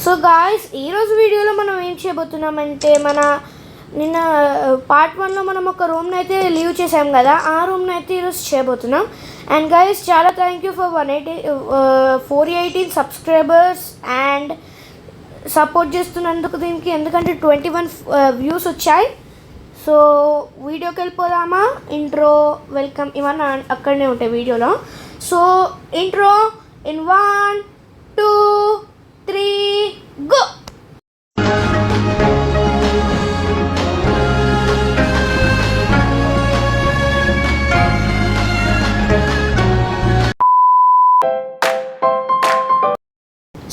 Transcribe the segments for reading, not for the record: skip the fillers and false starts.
So guys ఈరోజు వీడియోలో మనం ఏం చేయబోతున్నామంటే నిన్న పార్ట్ 1లో మనం ఒక రూమ్ని అయితే లీవ్ చేసాం కదా, ఆ రూమ్ని అయితే ఈరోజు చేయబోతున్నాం. అండ్ గాయ్స్ చాలా thank you for 418 subscribers and support చేస్తున్నందుకు దీనికి, ఎందుకంటే 21 వ్యూస్ వచ్చాయి. సో వీడియోకి వెళ్ళిపోదామా? ఇంట్రో, వెల్కమ్ ఇవన్నీ అక్కడనే ఉంటాయి వీడియోలో. So intro in 1 2 3 go.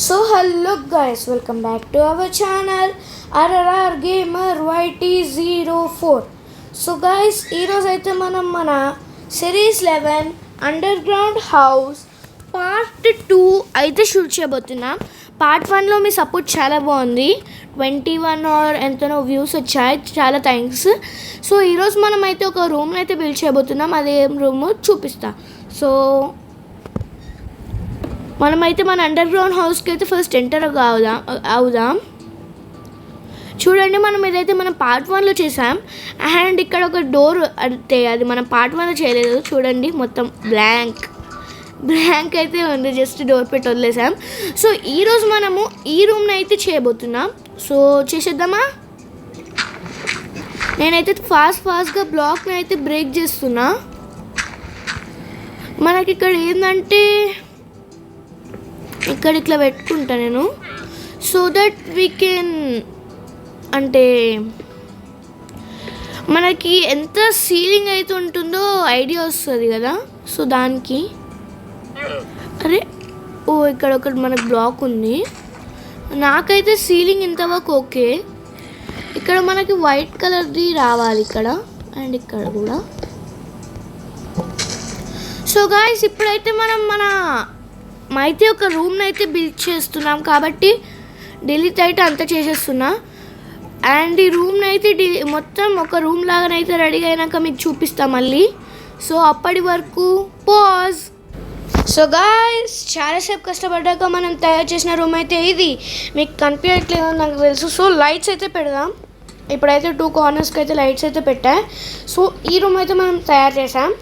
So hello guys, welcome back to our channel RRR Gamer YT04. So guys, ఈరోజు అయితే మనం మన సిరీస్ 11 అండర్గ్రౌండ్ హౌస్ పార్ట్ 2 అయితే షూట్ చేయబోతున్నాం. పార్ట్ 1లో మీ సపోర్ట్ చాలా బాగుంది, 21 ఆర్ ఎంతనో వ్యూస్ వచ్చాయి, చాలా థ్యాంక్స్. సో ఈరోజు మనం అయితే ఒక రూమ్ని అయితే బిల్డ్ చేయబోతున్నాం, అదేం రూమ్ చూపిస్తా. సో మనమైతే మన అండర్గ్రౌండ్ హౌస్కి అయితే ఫస్ట్ ఎంటర్ అవుదాం. చూడండి, మనం ఏదైతే మనం పార్ట్ 1లో చేసాం, అండ్ ఇక్కడ ఒక డోర్ అంటే అది మనం పార్ట్ 1లో చేయలేదు. చూడండి, మొత్తం బ్లాంక్ అయితే ఉంది, జస్ట్ డోర్ పెట్టి వదిలేసాం. సో ఈరోజు మనము ఈ రూమ్ని అయితే చేయబోతున్నాం. సో చేసేద్దామా? నేనైతే ఫాస్ట్గా బ్లాక్ని అయితే బ్రేక్ చేస్తున్నా. మనకి ఇక్కడ ఏంటంటే ఇక్కడ ఇట్లా పెట్టుకుంటా నేను, సో దట్ వీ కెన్ అంటే మనకి ఎంత సీలింగ్ అయితే ఉంటుందో ఐడియా వస్తుంది కదా. సో దానికి ఇక్కడ ఒకటి మనకు బ్లాక్ ఉంది. నాకైతే సీలింగ్ ఇంతవరకు ఓకే. ఇక్కడ మనకి వైట్ కలర్ది రావాలి ఇక్కడ అండ్ ఇక్కడ కూడా. సో గాయ్స్, ఇప్పుడైతే మనం అయితే ఒక రూమ్ని అయితే బిల్డ్ చేస్తున్నాం కాబట్టి డిలీట్ అయితే అంతా చేసేస్తున్నా. అండ్ ఈ రూమ్ని అయితే మొత్తం ఒక రూమ్ లాగానైతే రెడీ అయినాక మీకు చూపిస్తాం మళ్ళీ. సో అప్పటి వరకు పాజ్. సో గాయ్స్, చాలాసేపు కష్టపడ్డాక మనం తయారు చేసిన రూమ్ అయితే ఇది. మీకు కనిపించట్లేదో నాకు తెలుసు. సో లైట్స్ అయితే పెడదాం. ఇప్పుడైతే 2 కార్నర్స్కి అయితే లైట్స్ అయితే పెట్టా. సో ఈ రూమ్ అయితే మనం తయారు చేసాం.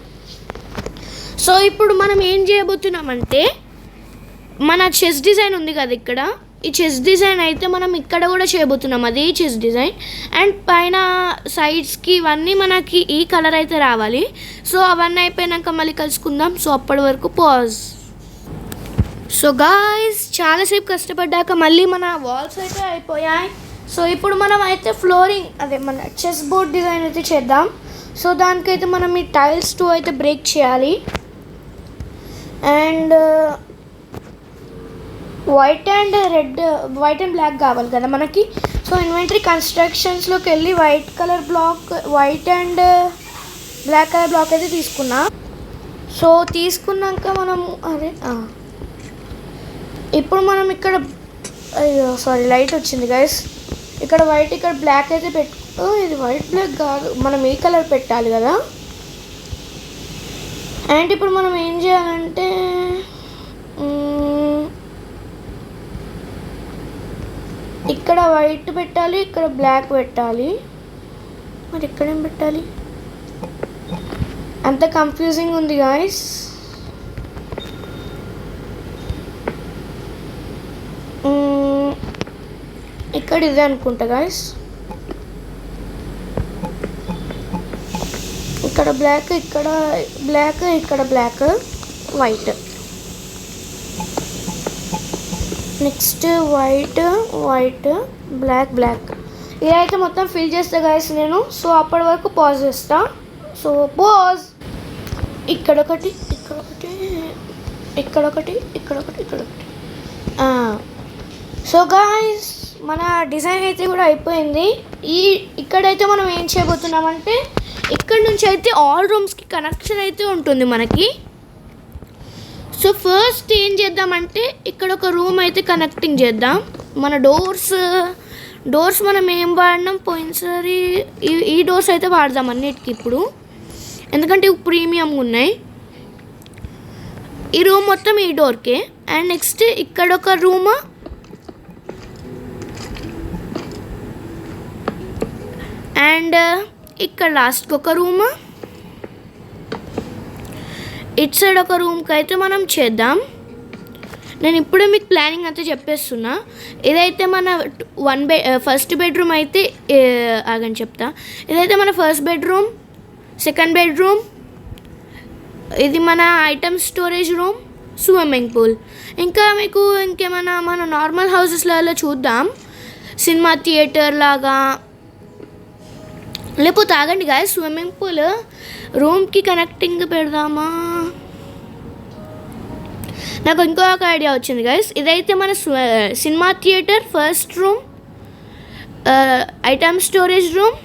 సో ఇప్పుడు మనం ఏం చేయబోతున్నామంటే, మన చెస్ డిజైన్ ఉంది కదా ఇక్కడ, ఈ చెస్ డిజైన్ అయితే మనం ఇక్కడ కూడా చేయబోతున్నాం. అది చెస్ డిజైన్ అండ్ పైన సైడ్స్కి ఇవన్నీ మనకి ఈ కలర్ అయితే రావాలి. సో అవన్నీ అయిపోయాక మళ్ళీ కలుసుకుందాం. సో అప్పటి వరకు పాజ్. సో గాయ్స్, చాలాసేపు కష్టపడ్డాక మళ్ళీ మన వాల్స్ అయితే అయిపోయాయి. సో ఇప్పుడు మనం అయితే ఫ్లోరింగ్, అదే మన చెస్ బోర్డ్ డిజైన్ అయితే చేద్దాం. సో దానికైతే మనం ఈ టైల్స్ 2 అయితే బ్రేక్ చేయాలి. అండ్ వైట్ అండ్ బ్లాక్ కావాలి కదా మనకి. సో ఇన్వెంటరీ కన్స్ట్రక్షన్స్లోకి వెళ్ళి white and black colour black అయితే తీసుకున్నా. సో తీసుకున్నాక మనము ఇప్పుడు మనం ఇక్కడ లైట్ వచ్చింది గైస్. ఇక్కడ వైట్, ఇక్కడ బ్లాక్ అయితే ఇది వైట్ బ్లాక్ కాదు, మనం ఈ కలర్ పెట్టాలి కదా. అండ్ ఇప్పుడు మనం ఏం చేయాలంటే ఇక్కడ వైట్ పెట్టాలి, ఇక్కడ బ్లాక్ పెట్టాలి. మరి ఇక్కడేం పెట్టాలి? అంత కన్ఫ్యూజింగ్ ఉంది గాయస్. ఇక్కడ ఇదే అనుకుంటా గాయస్. ఇక్కడ బ్లాక్, ఇక్కడ బ్లాక్, ఇక్కడ black, white. Next white black ఇలా అయితే మొత్తం ఫిల్ చేస్తా గాయస్ నేను. సో అప్పటి వరకు పాజ్ చేస్తా. So pause. ఇక్కడొకటి. సో గాయస్, మన డిజైన్ అయితే కూడా అయిపోయింది. ఇక్కడైతే మనం ఏం చేయబోతున్నామంటే, ఇక్కడ నుంచి అయితే ఆల్ రూమ్స్కి కనెక్షన్ అయితే ఉంటుంది మనకి. సో ఫస్ట్ ఏం చేద్దామంటే, ఇక్కడ ఒక రూమ్ అయితే కనెక్టింగ్ చేద్దాం. మన డోర్స్ మనం ఏం వాడినాం పోయినసారి, ఈ డోర్స్ అయితే వాడదాం అన్నిటికీ ఇప్పుడు, ఎందుకంటే ఇవి ప్రీమియంగా ఉన్నాయి. ఈ రూమ్ మొత్తం ఈ డోర్కే. అండ్ నెక్స్ట్ ఇక్కడ ఒక రూమ్, అండ్ ఇక్కడ లాస్ట్కి ఒక రూమ్, ఇట్ సైడ్ ఒక రూమ్కి అయితే మనం చేద్దాం. నేను ఇప్పుడే మీకు ప్లానింగ్ అంతా చెప్పేస్తున్నా. ఇదైతే మన ఫస్ట్ బెడ్రూమ్ అయితే ఆగని చెప్తా. ఇదైతే మన ఫస్ట్ బెడ్రూమ్, సెకండ్ బెడ్రూమ్, ఇది మన item storage room, swimming pool. ఇంకా మీకు ఇంకేమైనా మన నార్మల్ హౌసెస్లలో చూద్దాం, సినిమా థియేటర్ లాగా. లేకపోతే ఆగండి గాయస్, స్విమ్మింగ్ పూల్ రూమ్కి కనెక్టింగ్ పెడదామా? నాకు ఇంకొక ఐడియా వచ్చింది గాయస్. ఇదైతే మన cinema theatre first room, item storage room,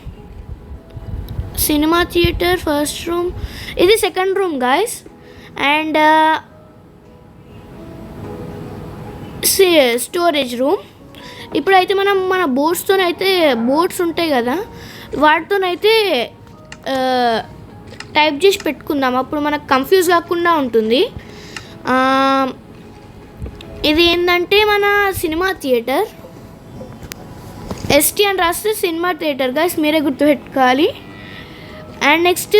cinema theatre first room, ఇది second room guys. And storage room. ఇప్పుడైతే మనం మన బోట్స్ ఉంటాయి కదా, వాటితోనైతే టైప్ చేసి పెట్టుకుందాం, అప్పుడు మనకు కన్ఫ్యూజ్ కాకుండా ఉంటుంది. ఇది ఏంటంటే మన సినిమా థియేటర్, ఎస్టీ అని రాస్తే సినిమా థియేటర్ గాయస్, మీరే గుర్తుపెట్టుకోవాలి. అండ్ నెక్స్ట్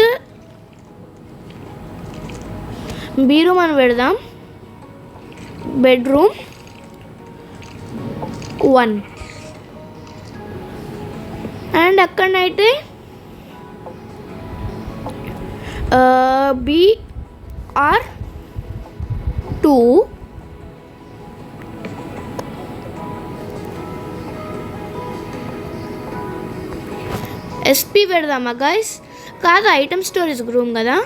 బీరూమ్ అని పెడదాం, బెడ్రూమ్ 1. అండ్ అక్కడనైతే BR2, SP పెడదామా గాయస్? కాదు, ఐటమ్ స్టోరేజ్ రూమ్ కదా,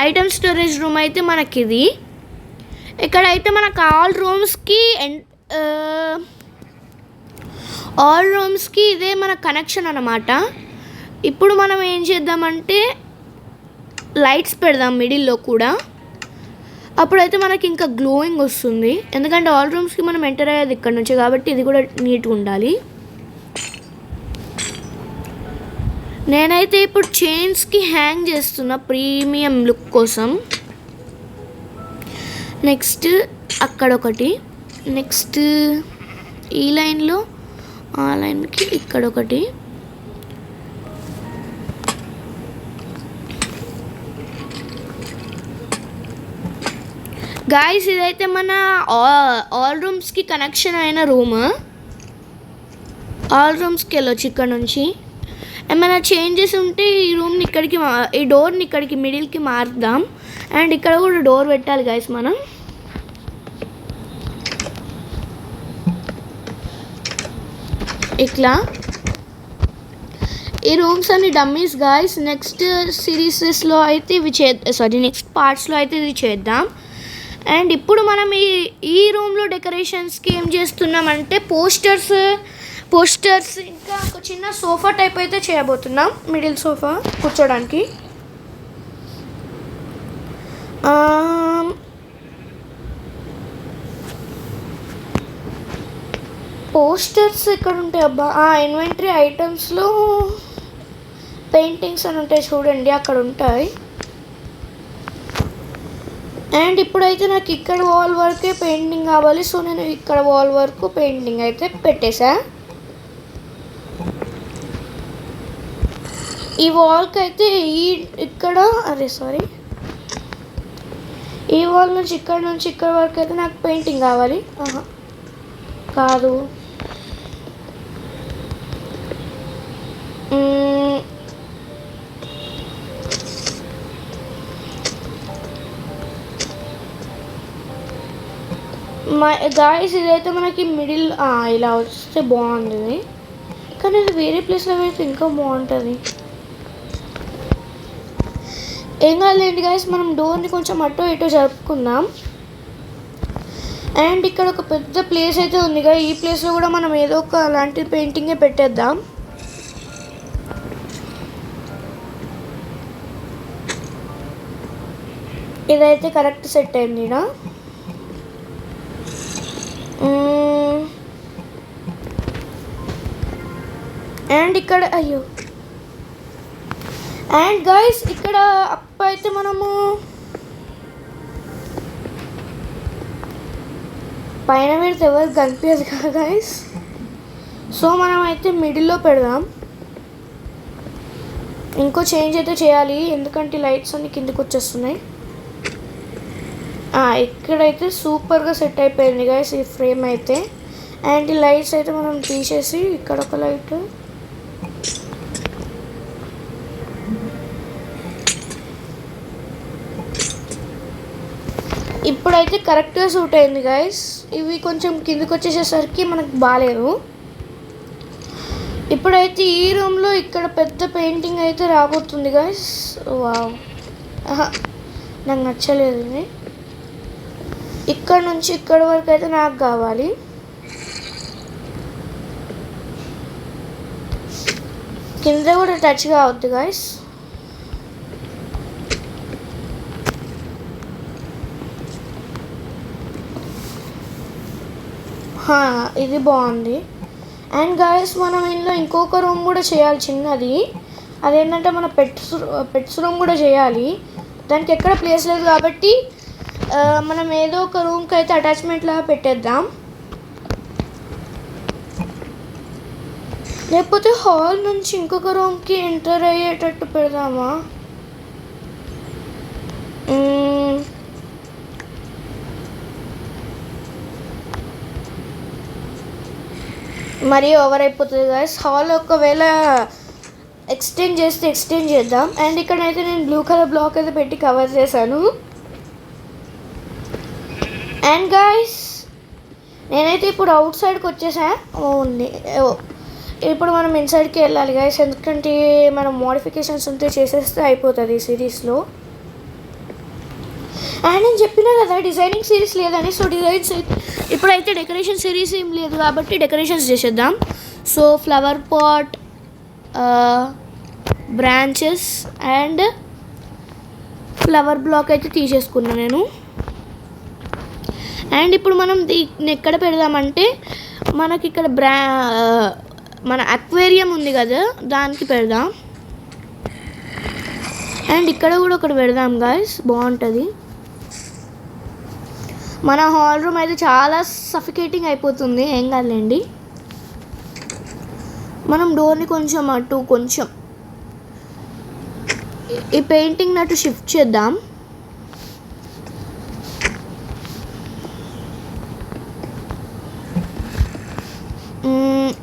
ఐటమ్ స్టోరేజ్ రూమ్ అయితే మనకి ఇది. ఇక్కడైతే మనకు ఆల్ రూమ్స్కి ఇదే మన కనెక్షన్ అన్నమాట. ఇప్పుడు మనం ఏం చేద్దామంటే లైట్స్ పెడదాం మిడిల్లో కూడా, అప్పుడైతే మనకి ఇంకా గ్లోయింగ్ వస్తుంది. ఎందుకంటే ఆల్ రూమ్స్కి మనం ఎంటర్ అయ్యేది ఇక్కడ నుంచి కాబట్టి ఇది కూడా నీట్గా ఉండాలి. నేనైతే ఇప్పుడు చైన్స్కి హ్యాంగ్ చేస్తున్నా ప్రీమియం లుక్ కోసం. నెక్స్ట్ అక్కడ ఒకటి, నెక్స్ట్ ఈ లైన్లో ఆ లైన్కి ఇక్కడ ఒకటి. గాయస్ ఇదైతే మన ఆల్ రూమ్స్కి కనెక్షన్ అయిన రూమ్. ఆల్ రూమ్స్కి వెళ్ళొచ్చు ఇక్కడ నుంచి. ఏమైనా చేంజెస్ ఉంటే ఈ రూమ్ని ఇక్కడికి, ఈ డోర్ని ఇక్కడికి మిడిల్కి మారుద్దాం. అండ్ ఇక్కడ కూడా డోర్ పెట్టాలి గాయస్ మనం. ఇట్లా ఈ రూమ్స్ అన్ని డమ్మీస్ గాయస్. నెక్స్ట్ సిరీసెస్లో అయితే నెక్స్ట్ పార్ట్స్లో అయితే ఇది చేద్దాం. అండ్ ఇప్పుడు మనం ఈ రూమ్లో డెకరేషన్స్కి ఏం చేస్తున్నామంటే పోస్టర్స్ ఇంకా ఒక చిన్న సోఫా టైప్ అయితే చేయబోతున్నాం, మిడిల్ సోఫా కూర్చోడానికి. పోస్టర్స్ ఎక్కడ ఉంటాయి అబ్బా? ఇన్వెంటరీ ఐటమ్స్లో పెయింటింగ్స్ అని ఉంటాయి చూడండి, అక్కడ ఉంటాయి. అండ్ ఇప్పుడైతే నాకు ఇక్కడ వాల్ వరకే పెయింటింగ్ కావాలి, సో నేను ఇక్కడ వాల్ వరకు పెయింటింగ్ అయితే పెట్టేసా. ఈ వాల్కి అయితే ఇక్కడ ఈ వాల్ నుంచి ఇక్కడ వరకు అయితే నాకు పెయింటింగ్ కావాలి. కాదు, గాయస్ ఇదైతే మనకి మిడిల్ ఇలా వస్తే బాగుంటుంది, కానీ ఇది వేరే ప్లేస్లో అయితే ఇంకా బాగుంటుంది. ఏం కాదులేండి గాయస్, మనం డోర్ని కొంచెం అటో ఇటో జరుపుకుందాం. అండ్ ఇక్కడ ఒక పెద్ద ప్లేస్ అయితే ఉందిగా, ఈ ప్లేస్లో కూడా మనం ఏదో ఒక అలాంటి పెయింటింగే పెట్టేద్దాం. ఇదైతే కరెక్ట్ సెట్ అయింది ఇక్కడ. అండ్ ఇక్కడ అండ్ గైస్ ఇక్కడ అప్ అయితే మనము పైన పెడితే ఎవరు కనిపించదు కదా గైస్. సో మనం అయితే మిడిల్లో పెడదాం. ఇంకో చేంజ్ అయితే చేయాలి, ఎందుకంటే లైట్స్ అన్ని కిందకి వచ్చేస్తున్నాయి. ఇక్కడైతే సూపర్గా సెట్ అయిపోయింది గైస్ ఈ ఫ్రేమ్ అయితే. అండ్ ఈ లైట్స్ అయితే మనం తీసేసి ఇక్కడ ఒక లైట్, ఇప్పుడైతే కరెక్ట్గా సూట్ అయింది గైస్. ఇవి కొంచెం కిందకి వచ్చేసేసరికి మనకు బాగాలేదు. ఇప్పుడైతే ఈ రూమ్లో ఇక్కడ పెద్ద పెయింటింగ్ అయితే రాబోతుంది గైస్. వావ్, నాకు నచ్చలేదు ఇది. ఇక్కడ నుంచి ఇక్కడ వరకు అయితే నాకు కావాలి. కింద కూడా టచ్ కావద్దు గైస్. ఇది బాగుంది. అండ్ గైస్ మనం ఇందులో ఇంకొక రూమ్ కూడా చేయాలి చిన్నది. అదేంటంటే మన పెట్స్ రూమ్ కూడా చేయాలి. దానికి ఎక్కడ ప్లేస్ లేదు కాబట్టి మనం ఏదో ఒక రూమ్కి అయితే అటాచ్మెంట్ లాగా పెట్టేద్దాం. లేకపోతే హాల్ నుంచి ఇంకొక రూమ్కి ఎంటర్ అయ్యేటట్టు పెడదామా? మరీ ఓవర్ అయిపోతుంది గైస్. హాల్ ఒకవేళ ఎక్స్టెండ్ చేద్దాం. అండ్ ఇక్కడైతే నేను బ్లూ కలర్ బ్లాక్ అయితే పెట్టి కవర్ చేశాను. అండ్ గైస్ నేనైతే ఇప్పుడు అవుట్ సైడ్కి వచ్చేసా. ఇప్పుడు మనం ఇన్సైడ్కి వెళ్ళాలి గైస్, ఎందుకంటే మనం మోడిఫికేషన్స్ ఉంటే చేసేస్తే అయిపోతుంది ఈ సిరీస్లో. అండ్ నేను చెప్పినా కదా డిజైనింగ్ సిరీస్ లేదని. సో డిజైన్స్ ఇప్పుడైతే డెకరేషన్ సిరీస్ ఏం లేదు కాబట్టి డెకరేషన్స్ చేసేద్దాం. So flower pot, branches and flower black అయితే తీసేసుకున్నాను నేను. అండ్ ఇప్పుడు మనం దీన్ని ఎక్కడ పెడదామంటే మనకి ఇక్కడ మన అక్వేరియం ఉంది కదా దానికి పెడదాం. అండ్ ఇక్కడ కూడా ఒకటి పెడదాం గైస్, బాగుంటుంది. మన హాల్ రూమ్ అయితే చాలా సఫికేటింగ్ అయిపోతుంది, ఏం కాదులేండి. మనం డోర్ని కొంచెం అటు కొంచెం ఈ పెయింటింగ్ అటు షిఫ్ట్ చేద్దాం.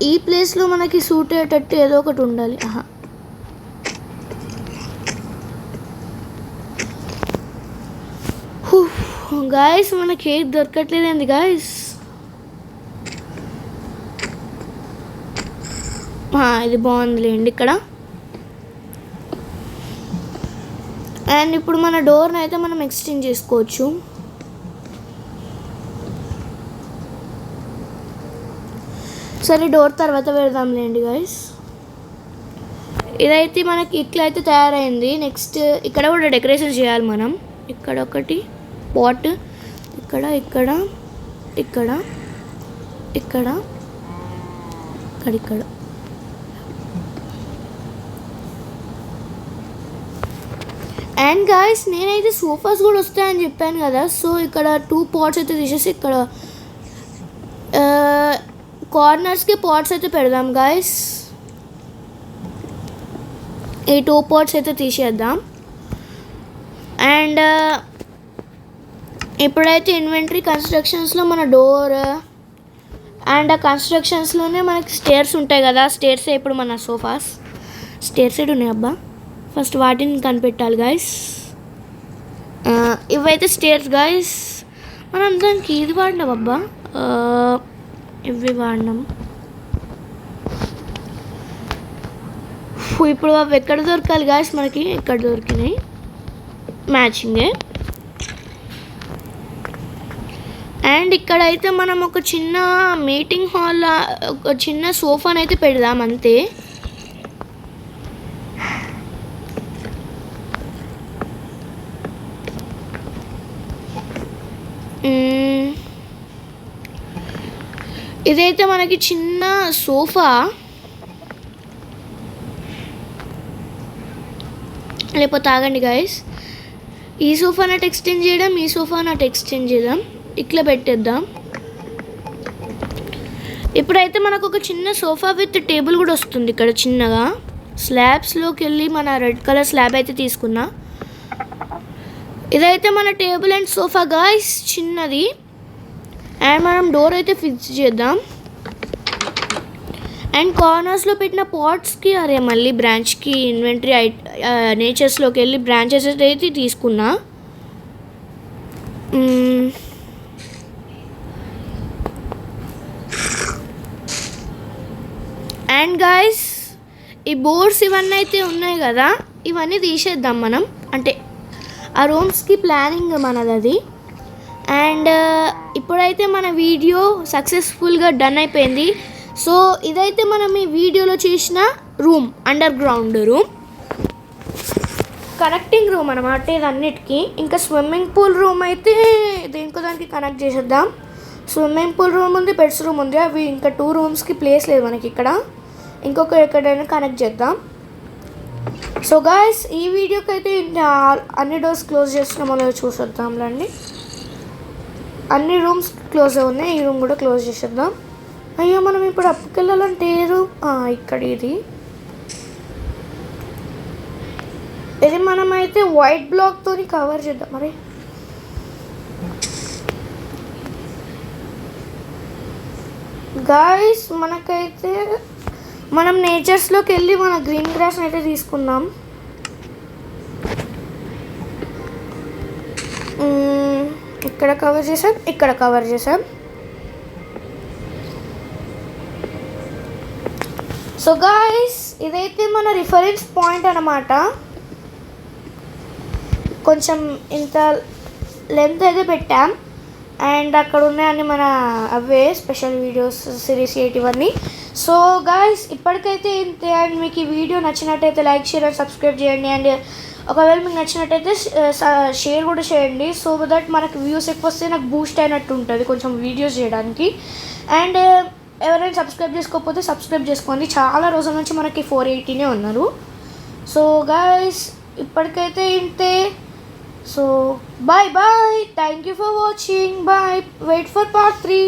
ఈ ప్లేస్లో మనకి సూట్ అయ్యేటట్టు ఏదో ఒకటి ఉండాలి. గాయస్ మనకి ఏది దొరకట్లేదండి గాయస్. ఇది బాగుందిలేండి ఇక్కడ. అండ్ ఇప్పుడు మన డోర్ని అయితే మనం ఎక్స్టెండ్ చేసుకోవచ్చు. సరే డోర్ తర్వాత పెడదాంలేండి గాయస్. ఇదైతే మనకి ఇట్లా అయితే తయారైంది. నెక్స్ట్ ఇక్కడ కూడా డెకరేషన్ చేయాలి మనం. ఇక్కడ ఒకటి పాట్, ఇక్కడ ఇక్కడ ఇక్కడ ఇక్కడ ఇక్కడ. అండ్ గాయస్ నేనైతే సోఫాస్ కూడా వస్తాయని చెప్పాను కదా. సో ఇక్కడ 2 పాట్స్ అయితే తీసేసి ఇక్కడ కార్నర్స్కి పాట్స్ అయితే పెడదాం గాయస్. ఈ 2 పాట్స్ అయితే తీసేద్దాం. అండ్ ఇప్పుడైతే ఇన్వెంటరీ కన్స్ట్రక్షన్స్లో మన డోర్ అండ్ ఆ కన్స్ట్రక్షన్స్లోనే మనకి స్టేర్స్ ఉంటాయి కదా, స్టేర్సే ఇప్పుడు మన సోఫాస్. స్టేర్స్ ఏడు ఉన్నాయి అబ్బా, ఫస్ట్ వాటిని కనిపెట్టాలి గాయస్. ఇవైతే స్టేర్స్ గాయస్. మనం దానికి ఇది వాడినాం అబ్బా, ఇవి వాడినాం. ఇప్పుడు అవి ఎక్కడ దొరకాలి గాయస్ మనకి? ఎక్కడ దొరికినాయి, మ్యాచింగే. అండ్ ఇక్కడైతే మనం ఒక చిన్న మీటింగ్ హాల్, ఒక చిన్న సోఫాని అయితే పెడదాం అంతే. ఇదైతే మనకి చిన్న సోఫా, లేకపోతే ఆగండి గాయస్, ఈ సోఫా నాట్ ఎక్స్టెండ్ చేయడం, ఈ సోఫా నాట్ ఎక్స్టెండ్ చేద్దాం, ఇట్లా పెట్టేద్దాం. ఇప్పుడైతే మనకు ఒక చిన్న సోఫా విత్ టేబుల్ కూడా వస్తుంది ఇక్కడ చిన్నగా. స్లాబ్స్లోకి వెళ్ళి మన రెడ్ కలర్ స్లాబ్ అయితే తీసుకున్నా. ఇదైతే మన టేబుల్ అండ్ సోఫా గాయ్స్ చిన్నది. అండ్ మనం డోర్ అయితే ఫిక్స్ చేద్దాం. అండ్ కార్నర్స్లో పెట్టిన పాట్స్కి అరే మళ్ళీ బ్రాంచ్కి ఇన్వెంటరీ నేచర్స్లోకి వెళ్ళి బ్రాంచెస్ అయితే తీసుకున్నా. అండ్ గాయస్ ఈ బోర్డ్స్ ఇవన్నీ అయితే ఉన్నాయి కదా, ఇవన్నీ తీసేద్దాం మనం. అంటే ఆ రూమ్స్కి ప్లానింగ్ మనది అది. అండ్ ఇప్పుడైతే మన వీడియో సక్సెస్ఫుల్గా డన్ అయిపోయింది. సో ఇదైతే మనం ఈ వీడియోలో చేసిన room, under ground room, connecting room అనమాట ఇదన్నిటికీ. ఇంకా స్విమ్మింగ్ పూల్ రూమ్ అయితే దేనికో దానికి కనెక్ట్ చేసేద్దాం. స్విమ్మింగ్ పూల్ రూమ్ ఉంది, పెట్స్ రూమ్ ఉంది. అవి ఇంకా 2 రూమ్స్కి ప్లేస్ లేదు మనకి ఇక్కడ. ఇంకొక ఎక్కడైనా కనెక్ట్ చేద్దాం. సో గాయస్ ఈ వీడియోకి అయితే అన్ని డోర్స్ క్లోజ్ చేస్తున్నామో లేదో చూసేద్దాం రండి. అన్ని రూమ్స్ క్లోజ్ ఉన్నాయి, ఈ రూమ్ కూడా క్లోజ్ చేసేద్దాం. అయ్యో మనం ఇప్పుడు అప్పుకి వెళ్ళాలంటే ఇక్కడ ఇది మనమైతే వైట్ బ్లాక్తో కవర్ చేద్దాం. మరి గాయస్ మనకైతే మనం నేచర్స్లోకి వెళ్ళి మన గ్రీన్ గ్రాస్ అయితే తీసుకుందాం. ఇక్కడ కవర్ చేసాం, ఇక్కడ కవర్ చేసాం. సో గాయస్ ఇదైతే మన రిఫరెన్స్ పాయింట్ అన్నమాట. కొంచెం ఇంత లెంత్ అయితే పెట్టాం. అండ్ అక్కడ ఉన్నాయని మన అవే స్పెషల్ వీడియోస్ సిరీస్ ఇవన్నీ. సో గాయస్ ఇప్పటికైతే ఇంతే. అండ్ మీకు ఈ వీడియో నచ్చినట్టయితే లైక్, షేర్ అండ్ సబ్స్క్రైబ్ చేయండి. అండ్ ఒకవేళ మీకు నచ్చినట్టయితే షేర్ కూడా చేయండి. సో దట్ మనకు వ్యూస్ ఎక్కువ వస్తే నాకు బూస్ట్ అయినట్టు ఉంటుంది కొంచెం వీడియోస్ చేయడానికి. అండ్ ఎవరైనా సబ్స్క్రైబ్ చేసుకోకపోతే సబ్స్క్రైబ్ చేసుకోండి. చాలా రోజుల నుంచి మనకి 480 ఉన్నారు. సో గాయస్ ఇప్పటికైతే ఇంతే. So bye. Thank you for watching. Bye. Wait for part 3.